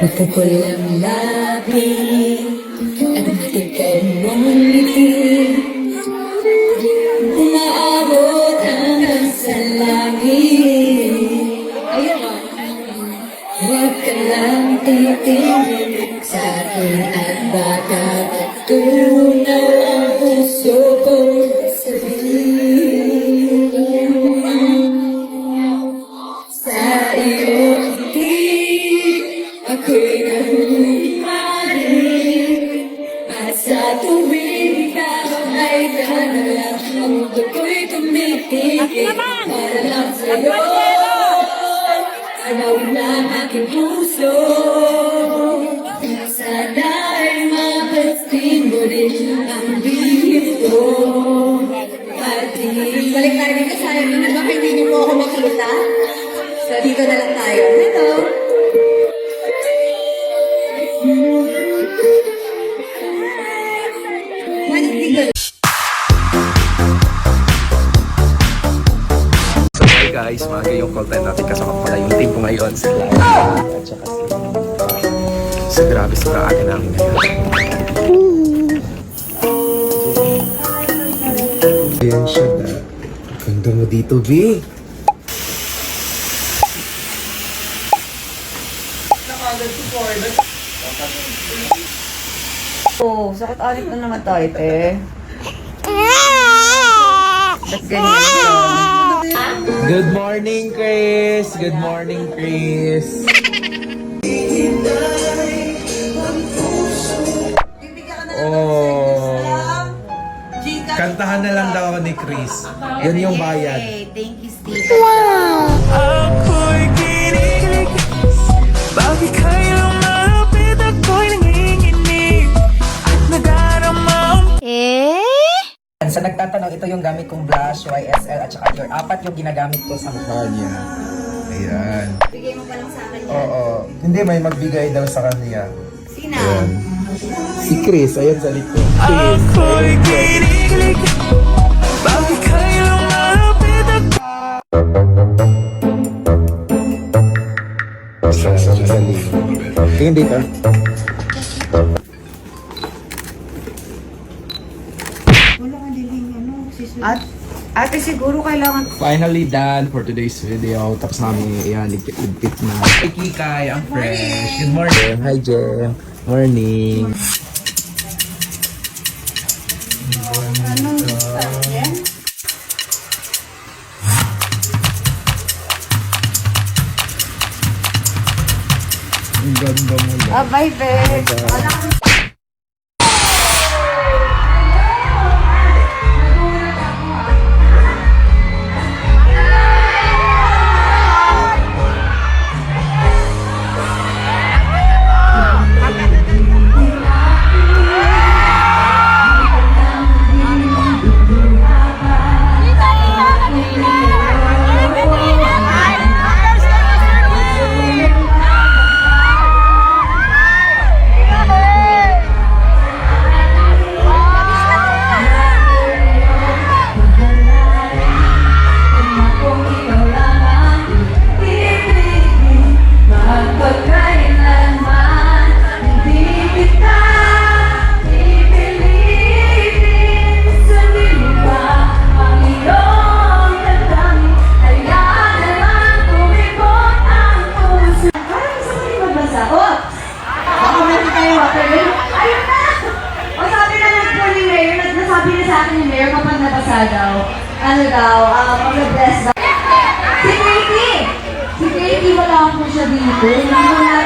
Napupul ang labi at matikan mong ngiti. Umaabot hanggang sa langit. Huwag ka lang titingin sa akin at baka tunaw ang puso ko sabihin. Sa iyo ako'y nahumaling at sa tuwing ikaw ay danalang ang mundo ko'y tumitigil para lang sa'yo. Araw ng aking puso, sana'y mapastin mo rin ang bihis ko. Balik tayo dito sa akin. Ano ba hindi niyo po ako makita? So dito na lang tayo. Hello! So hey guys, maaga yung call time natin kasama pala yung team ko ngayon si Clyde at saka si grabe sa aga namin ngayon. Ayan siya na. Ganda mo dito, B. Oh, sakit alit na naman tayo, te. Ba't ganyan ka? Good morning, Chris! Good morning, Chris! Oh, kantahan na lang daw ako ni Chris. Yan yung bayad. Thank you, Steve. Ako'y kinikilig. Bakit kayo malapit ako'y nanginginig at nadarama. Sa nagtatanong, ito yung gamit kong blush, YSL at saka Dior. 4 yung ginagamit ko sa mukha niya. Ayan. Bigay mo pa lang sa akin yan. Oo. Hindi, may magbigay daw sa kanya. Sino? Ayan. Si Chris, ayan sa likod. Chris. Ako'y kinikilig. Bakit kayo malapit ako. Sa likod. Tingin dito. At ate, siguro kailangan... Finally done for today's video. Tapos namin, ayan, ligpit na. Hi, Kikay, ang fresh. Good morning. Hi, Jem. Morning. Ang ganda mo lang. Bye, babe. Ano daw, mag-bless daw. Si Katie! Si Katie, wala po siya dito. Hindi mo na